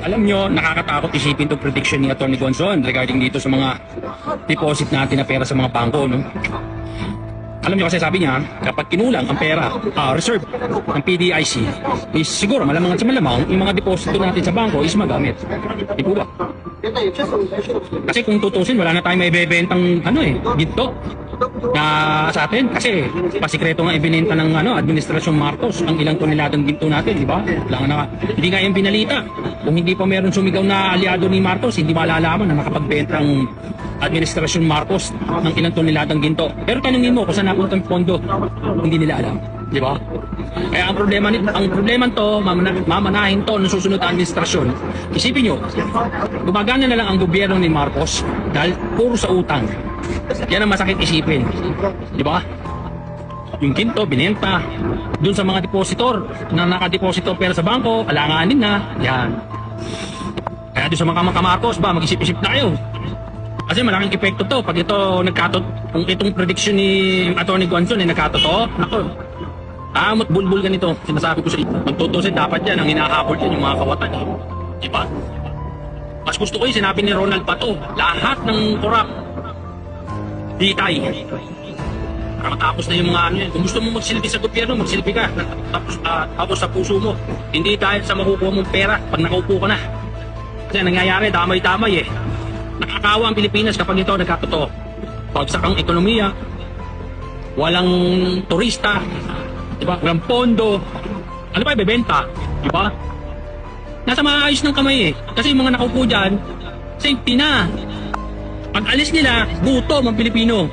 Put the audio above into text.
Alam nyo, nakakatakot isipin itong prediction ni Atty. Gonzon regarding dito sa mga deposit natin na pera sa mga bangko. No? Alam nyo kasi sabi niya, kapag kinulang ang pera, reserve ng PDIC, is siguro malamang at sa malamang, yung mga deposito natin sa bangko is magamit. Di po ba? Kasi kung tutusin, wala na tayong may bebentang ginto na sa atin. Kasi pasikreto nga ibinenta ng Administrasyon Marcos ang ilang toneladang ginto natin, di ba? Hindi nga yung binalita. Kung hindi pa meron sumigaw na aliado ni Marcos, hindi malalaman na nakapagbenta ang Administrasyon Marcos ng ilang toneladang ginto. Pero tanungin mo kung saan napunta ang pondo, hindi nila alam, di ba? Kaya ang problema to, mamanahin to ng susunod na administrasyon. Isipin nyo, gumagana na lang ang gobyerno ni Marcos dahil puro sa utang. Yan ang masakit isipin, di ba? Yung ginto, binenta dun sa mga depositor na nakadeposito pera sa bangko, alanganin na, yan. Kaya dun sa mga Marcos ba, mag-isip-isip na kayo. Kasi malaking epekto to pag ito kung itong prediction ni Atty. Gonzon ay nagkatotoo, nako. Bulbul ganito, sinasabi ko sa inyo. Magtutusin dapat yan, ang hinahabol yan yung mga kawatan. Diba? Mas gusto ko yung sinabi ni Ronald Pato, lahat ng korap, ditay. Para matapos na yung mga yan. Kung gusto mo magsilbi sa gobyerno, magsilbi ka. Tapos sa puso mo. Hindi dahil sa makukuha mong pera pag nakaupo ka na. Kasi nangyayari, damay-damay eh. Nakakawa ang Pilipinas kapag ito nagkatotoo. Pagsak ang ekonomiya, walang turista, diba? Walang pondo. Ano pa ibebenta? Diba? Nasa maayos ng kamay eh. Kasi yung mga nakaupo dyan, safety na. Pag alis nila, gutom ang Pilipino.